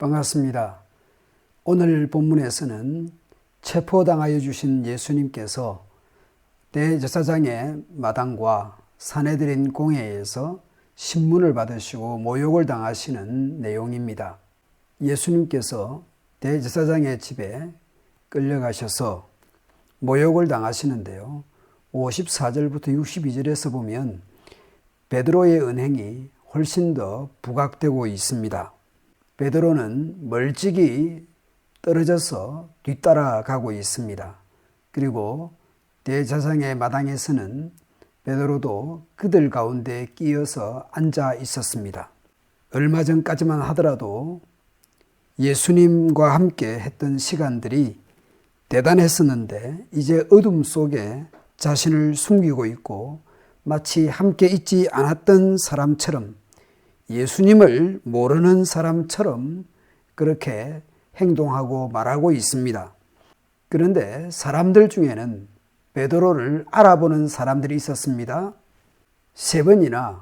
반갑습니다. 오늘 본문에서는 체포당하여 주신 예수님께서 대제사장의 마당과 산헤드린 공회에서 신문을 받으시고 모욕을 당하시는 내용입니다. 예수님께서 대제사장의 집에 끌려가셔서 모욕을 당하시는데요. 54절부터 62절에서 보면 베드로의 은행이 훨씬 더 부각되고 있습니다. 베드로는 멀찍이 떨어져서 뒤따라가고 있습니다. 그리고 대제사장의 마당에서는 베드로도 그들 가운데 끼어서 앉아 있었습니다. 얼마 전까지만 하더라도 예수님과 함께 했던 시간들이 대단했었는데 이제 어둠 속에 자신을 숨기고 있고 마치 함께 있지 않았던 사람처럼, 예수님을 모르는 사람처럼 그렇게 행동하고 말하고 있습니다. 그런데 사람들 중에는 베드로를 알아보는 사람들이 있었습니다. 3번이나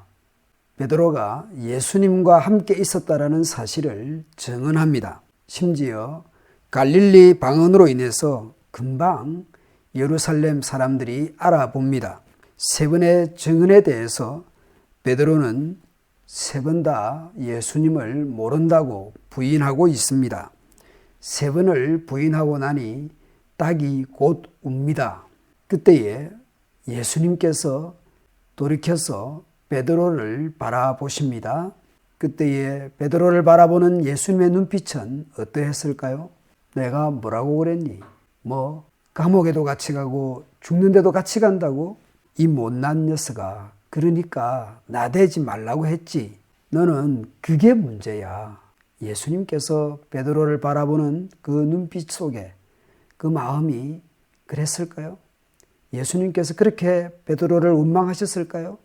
베드로가 예수님과 함께 있었다라는 사실을 증언합니다. 심지어 갈릴리 방언으로 인해서 금방 예루살렘 사람들이 알아봅니다. 3번의 증언에 대해서 베드로는 3번 다 예수님을 모른다고 부인하고 있습니다. 3번을 부인하고 나니 딱이 곧 웁니다. 그때에 예수님께서 돌이켜서 베드로를 바라보십니다. 그때에 베드로를 바라보는 예수님의 눈빛은 어떠했을까요? 내가 뭐라고 그랬니? 감옥에도 같이 가고 죽는데도 같이 간다고? 이 못난 녀석아, 그러니까 나대지 말라고 했지. 너는 그게 문제야. 예수님께서 베드로를 바라보는 그 눈빛 속에 그 마음이 그랬을까요? 예수님께서 그렇게 베드로를 원망하셨을까요?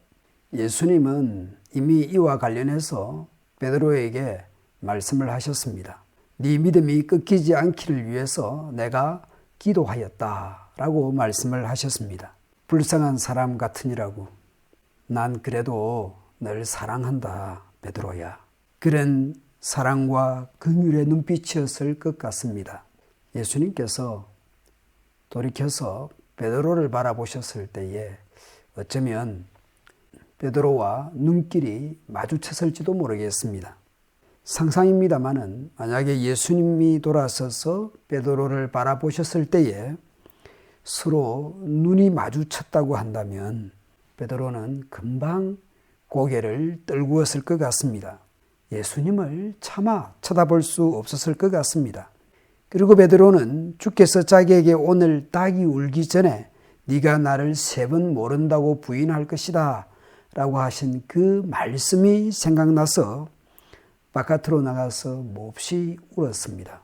예수님은 이미 이와 관련해서 베드로에게 말씀을 하셨습니다. 네 믿음이 끊기지 않기를 위해서 내가 기도하였다라고 말씀을 하셨습니다. 불쌍한 사람 같으니라고. 난 그래도 널 사랑한다, 베드로야. 그런 사랑과 긍휼의 눈빛이었을 것 같습니다. 예수님께서 돌이켜서 베드로를 바라보셨을 때에 어쩌면 베드로와 눈길이 마주쳤을지도 모르겠습니다. 상상입니다마는 만약에 예수님이 돌아서서 베드로를 바라보셨을 때에 서로 눈이 마주쳤다고 한다면 베드로는 금방 고개를 떨구었을 것 같습니다. 예수님을 차마 쳐다볼 수 없었을 것 같습니다. 그리고 베드로는 주께서 자기에게 오늘 닭이 울기 전에 네가 나를 3번 모른다고 부인할 것이다 라고 하신 그 말씀이 생각나서 바깥으로 나가서 몹시 울었습니다.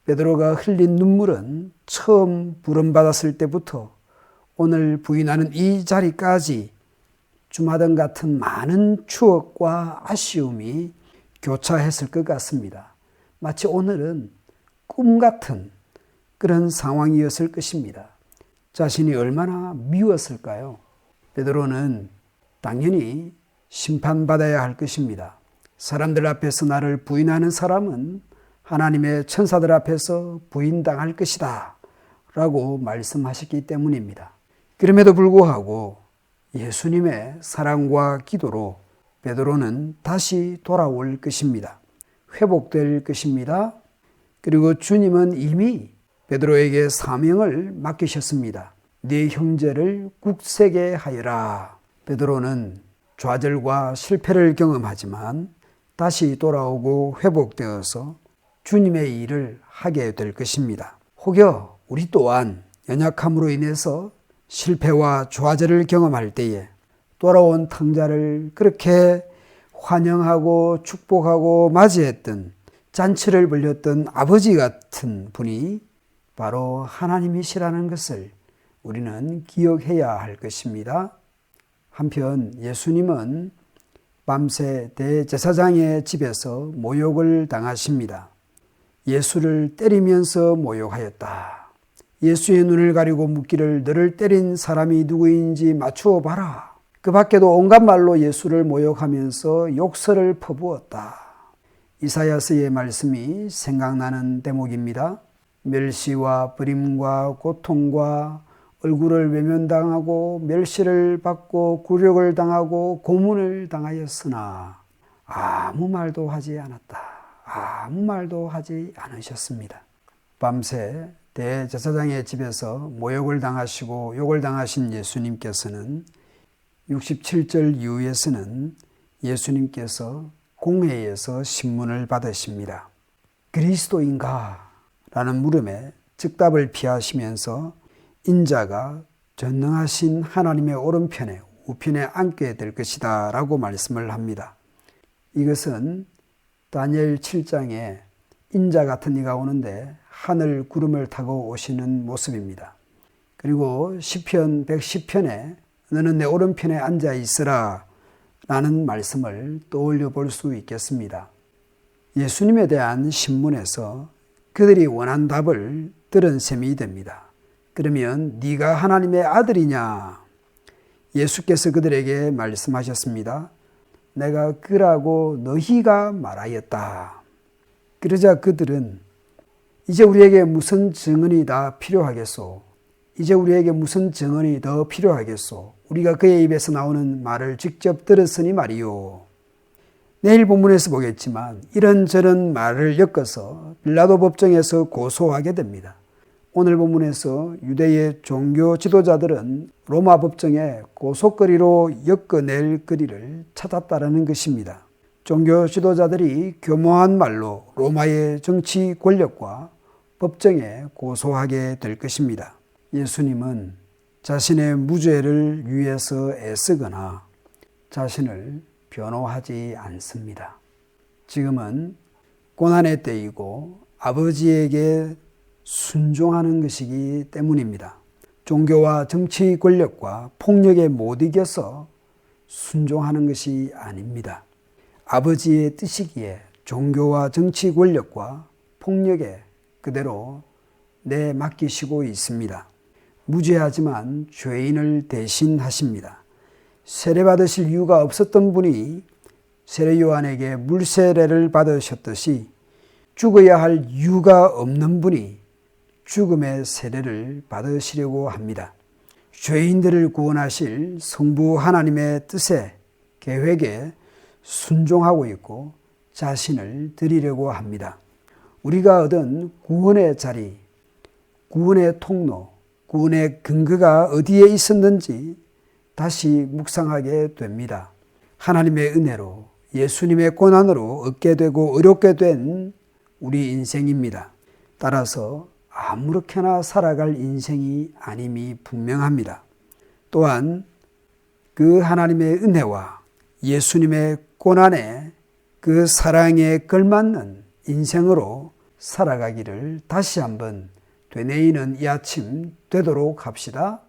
베드로가 흘린 눈물은 처음 부름받았을 때부터 오늘 부인하는 이 자리까지 주마등 같은 많은 추억과 아쉬움이 교차했을 것 같습니다. 마치 오늘은 꿈 같은 그런 상황이었을 것입니다. 자신이 얼마나 미웠을까요? 베드로는 당연히 심판받아야 할 것입니다. 사람들 앞에서 나를 부인하는 사람은 하나님의 천사들 앞에서 부인당할 것이다 라고 말씀하셨기 때문입니다. 그럼에도 불구하고 예수님의 사랑과 기도로 베드로는 다시 돌아올 것입니다. 회복될 것입니다. 그리고 주님은 이미 베드로에게 사명을 맡기셨습니다. 네 형제를 굳세게 하여라. 베드로는 좌절과 실패를 경험하지만 다시 돌아오고 회복되어서 주님의 일을 하게 될 것입니다. 혹여 우리 또한 연약함으로 인해서 실패와 좌절을 경험할 때에 돌아온 탕자를 그렇게 환영하고 축복하고 맞이했던, 잔치를 벌였던 아버지 같은 분이 바로 하나님이시라는 것을 우리는 기억해야 할 것입니다. 한편 예수님은 밤새 대제사장의 집에서 모욕을 당하십니다. 예수를 때리면서 모욕하였다. 예수의 눈을 가리고 묻기를 너를 때린 사람이 누구인지 맞추어 봐라. 그 밖에도 온갖 말로 예수를 모욕하면서 욕설을 퍼부었다. 이사야서의 말씀이 생각나는 대목입니다. 멸시와 버림과 고통과 얼굴을 외면당하고 멸시를 받고 굴욕을 당하고 고문을 당하였으나 아무 말도 하지 않았다. 아무 말도 하지 않으셨습니다. 밤새 대제사장의 집에서 모욕을 당하시고 욕을 당하신 예수님께서는 67절 이후에서는 예수님께서 공회에서 신문을 받으십니다. 그리스도인가? 라는 물음에 즉답을 피하시면서 인자가 전능하신 하나님의 오른편에 우편에 앉게 될 것이다 라고 말씀을 합니다. 이것은 다니엘 7장에 인자 같은 이가 오는데 하늘 구름을 타고 오시는 모습입니다. 그리고 시편 110편에 너는 내 오른편에 앉아 있으라 라는 말씀을 떠올려 볼 수 있겠습니다. 예수님에 대한 신문에서 그들이 원한 답을 들은 셈이 됩니다. 그러면 네가 하나님의 아들이냐? 예수께서 그들에게 말씀하셨습니다. 내가 그라고 너희가 말하였다. 그러자 그들은 이제 우리에게 무슨 증언이 다 필요하겠소? 이제 우리에게 무슨 증언이 더 필요하겠소? 우리가 그의 입에서 나오는 말을 직접 들었으니 말이요. 내일 본문에서 보겠지만 이런저런 말을 엮어서 빌라도 법정에서 고소하게 됩니다. 오늘 본문에서 유대의 종교 지도자들은 로마 법정에 고소거리로 엮어낼 거리를 찾았다는 것입니다. 종교 지도자들이 교모한 말로 로마의 정치 권력과 법정에 고소하게 될 것입니다. 예수님은 자신의 무죄를 위해서 애쓰거나 자신을 변호하지 않습니다. 지금은 고난의 때이고 아버지에게 순종하는 것이기 때문입니다. 종교와 정치 권력과 폭력에 못 이겨서 순종하는 것이 아닙니다. 아버지의 뜻이기에 종교와 정치 권력과 폭력에 그대로 내맡기시고 있습니다. 무죄하지만 죄인을 대신하십니다. 세례받으실 이유가 없었던 분이 세례 요한에게 물세례를 받으셨듯이 죽어야 할 이유가 없는 분이 죽음의 세례를 받으시려고 합니다. 죄인들을 구원하실 성부 하나님의 뜻에 계획에 순종하고 있고 자신을 드리려고 합니다. 우리가 얻은 구원의 자리, 구원의 통로, 구원의 근거가 어디에 있었는지 다시 묵상하게 됩니다. 하나님의 은혜로 예수님의 고난으로 얻게 되고 어렵게 된 우리 인생입니다. 따라서 아무렇게나 살아갈 인생이 아님이 분명합니다. 또한 그 하나님의 은혜와 예수님의 고난에 그 사랑에 걸맞는 인생으로 살아가기를 다시 한번 되뇌이는 이 아침 되도록 합시다.